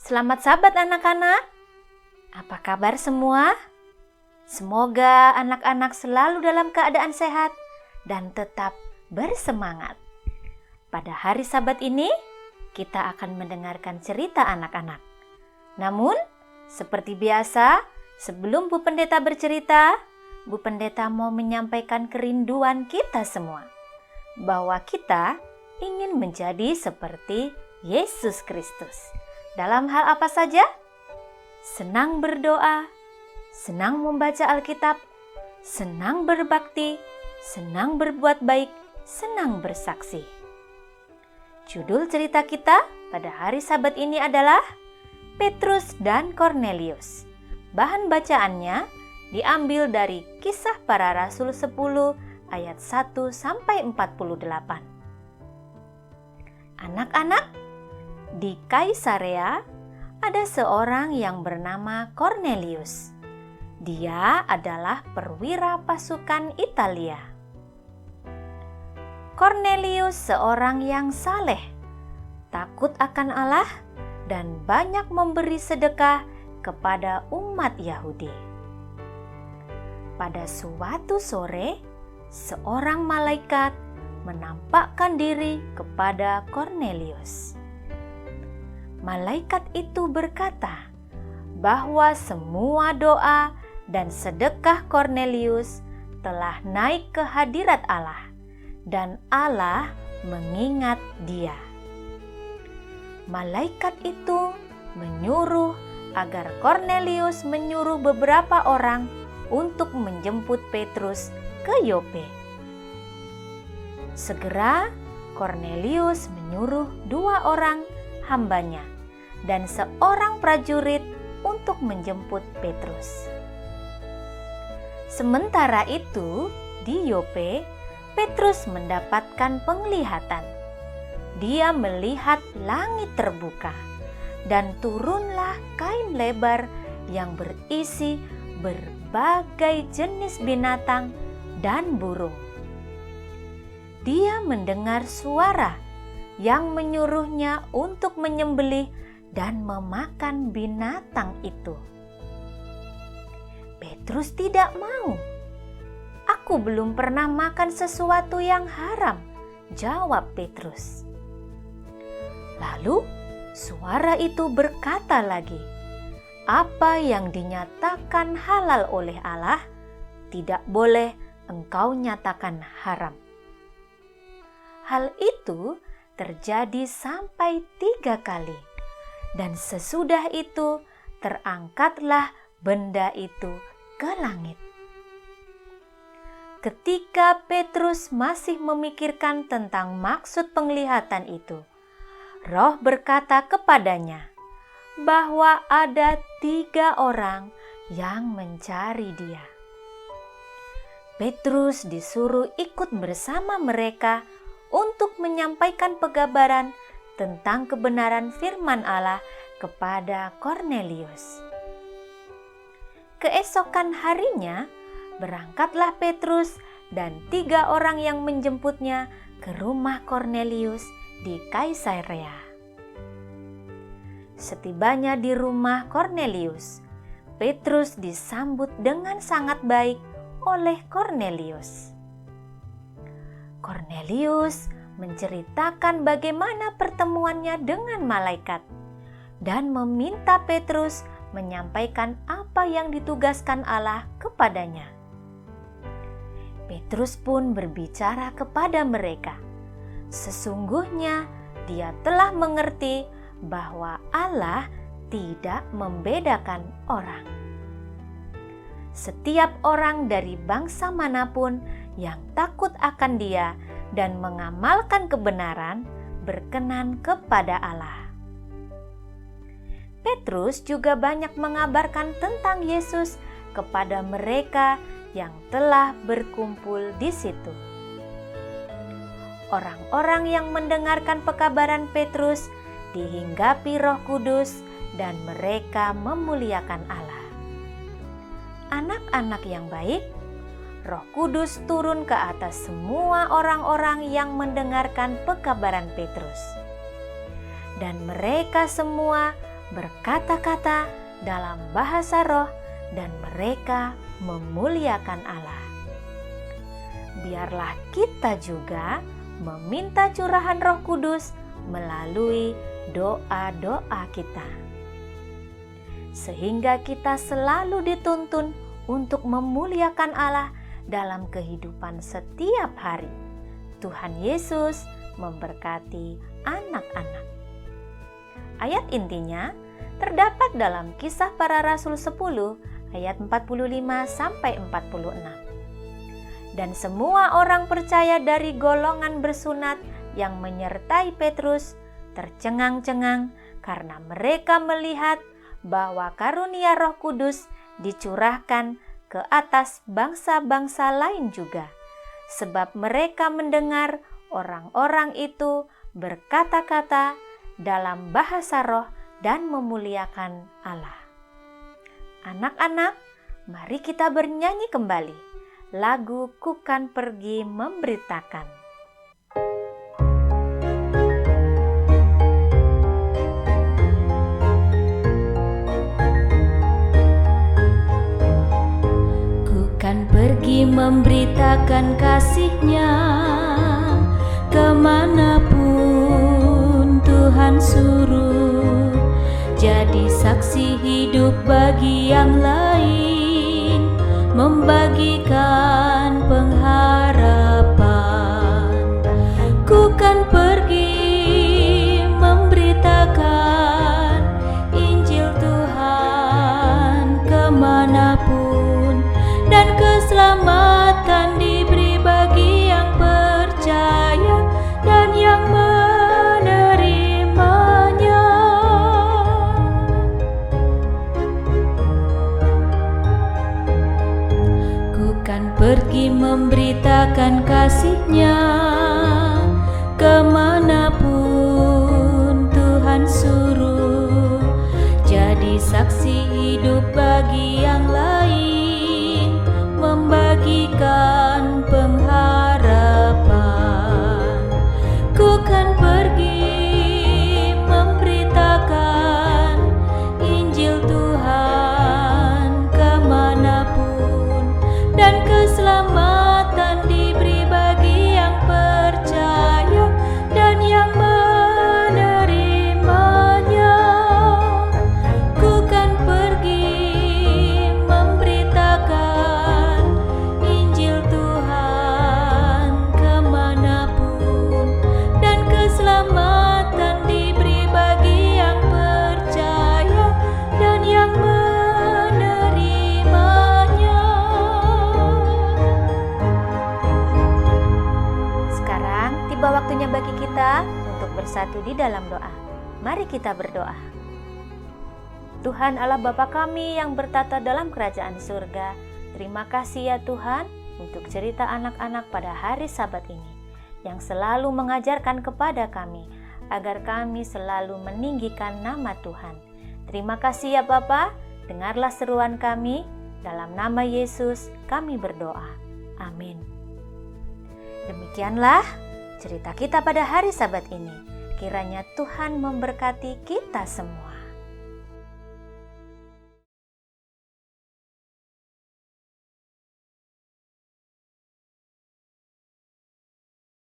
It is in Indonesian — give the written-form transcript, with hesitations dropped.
Selamat Sabat anak-anak. Apa kabar semua? Semoga anak-anak selalu dalam keadaan sehat dan tetap bersemangat. Pada hari Sabat ini, kita akan mendengarkan cerita anak-anak. Namun, seperti biasa, sebelum Bu Pendeta bercerita, Bu Pendeta mau menyampaikan kerinduan kita semua, bahwa kita ingin menjadi seperti Yesus Kristus. Dalam hal apa saja? Senang berdoa, senang membaca Alkitab, senang berbakti, senang berbuat baik, senang bersaksi. Judul cerita kita pada hari Sabat ini adalah Petrus dan Kornelius. Bahan bacaannya diambil dari Kisah Para Rasul 10 ayat 1 sampai 48. Anak-anak, di Kaisarea ada seorang yang bernama Kornelius. Dia adalah perwira pasukan Italia. Kornelius seorang yang saleh, takut akan Allah, dan banyak memberi sedekah kepada umat Yahudi. Pada suatu sore, seorang malaikat menampakkan diri kepada Kornelius. Malaikat itu berkata bahwa semua doa dan sedekah Kornelius telah naik ke hadirat Allah dan Allah mengingat dia. Malaikat itu menyuruh agar Kornelius menyuruh beberapa orang untuk menjemput Petrus ke Yope. Segera Kornelius menyuruh 2 orang hambanya dan seorang prajurit untuk menjemput Petrus. Sementara itu, di Yope, Petrus mendapatkan penglihatan. Dia melihat langit terbuka dan turunlah kain lebar yang berisi berbagai jenis binatang dan burung. Dia mendengar suara yang menyuruhnya untuk menyembelih dan memakan binatang itu. Petrus tidak mau. "Aku belum pernah makan sesuatu yang haram," jawab Petrus. Lalu suara itu berkata lagi, "Apa yang dinyatakan halal oleh Allah, tidak boleh engkau nyatakan haram." Hal itu terjadi sampai 3 kali, dan sesudah itu terangkatlah benda itu ke langit. Ketika Petrus masih memikirkan tentang maksud penglihatan itu, Roh berkata kepadanya bahwa ada 3 orang yang mencari dia. Petrus disuruh ikut bersama mereka untuk menyampaikan pegabaran tentang kebenaran firman Allah kepada Kornelius. Keesokan harinya, berangkatlah Petrus dan 3 orang yang menjemputnya ke rumah Kornelius di Kaisarea. Setibanya di rumah Kornelius, Petrus disambut dengan sangat baik oleh Kornelius. Kornelius menceritakan bagaimana pertemuannya dengan malaikat dan meminta Petrus menyampaikan apa yang ditugaskan Allah kepadanya. Petrus pun berbicara kepada mereka. Sesungguhnya dia telah mengerti bahwa Allah tidak membedakan orang. Setiap orang dari bangsa manapun yang takut akan Dia dan mengamalkan kebenaran berkenan kepada Allah. Petrus juga banyak mengabarkan tentang Yesus kepada mereka yang telah berkumpul di situ. Orang-orang yang mendengarkan pekabaran Petrus dihinggapi Roh Kudus dan mereka memuliakan Allah. Anak-anak yang baik, Roh Kudus turun ke atas semua orang-orang yang mendengarkan pekabaran Petrus. Dan mereka semua berkata-kata dalam bahasa roh, dan mereka memuliakan Allah. Biarlah kita juga meminta curahan Roh Kudus melalui doa-doa kita, sehingga kita selalu dituntun untuk memuliakan Allah dalam kehidupan setiap hari. Tuhan Yesus memberkati anak-anak. Ayat intinya terdapat dalam Kisah Para Rasul 10 ayat 45-46. Dan semua orang percaya dari golongan bersunat yang menyertai Petrus tercengang-cengang karena mereka melihat bahwa karunia Roh Kudus dicurahkan ke atas bangsa-bangsa lain juga, sebab mereka mendengar orang-orang itu berkata-kata dalam bahasa roh dan memuliakan Allah. Anak-anak, mari kita bernyanyi kembali lagu "Ku Kan Pergi Memberitakan". Ku kan pergi memberitakan kasih-Nya kemanapun Tuhan suruh, jadi saksi hidup bagi yang lain, membagikan pengharapan. Ku kan pergi memberitakan Injil Tuhan kemanapun, dan keselamatan diberi bagi yang percaya dan yang menerimanya. Pergi memberitakan kasih-Nya kemanapun Tuhan suruh, jadi saksi hidup bagi yang lain, membagikan pengharapan. Ku kan pergi memberitakan Injil Tuhan kemanapun, dan keselamatan diberi bagi yang percaya dan yang menerimanya. Ku kan pergi memberitakan Injil Tuhan kemanapun, dan keselamatan diberi bagi yang percaya dan yang menerimanya. Tiba waktunya bagi kita untuk bersatu di dalam doa. Mari kita berdoa. Tuhan Allah Bapa kami yang bertata dalam kerajaan surga, terima kasih ya Tuhan untuk cerita anak-anak pada hari Sabat ini, yang selalu mengajarkan kepada kami agar kami selalu meninggikan nama Tuhan. Terima kasih ya Bapa, dengarlah seruan kami, dalam nama Yesus kami berdoa. Amin. Demikianlah cerita kita pada hari Sabat ini. Kiranya Tuhan memberkati kita semua.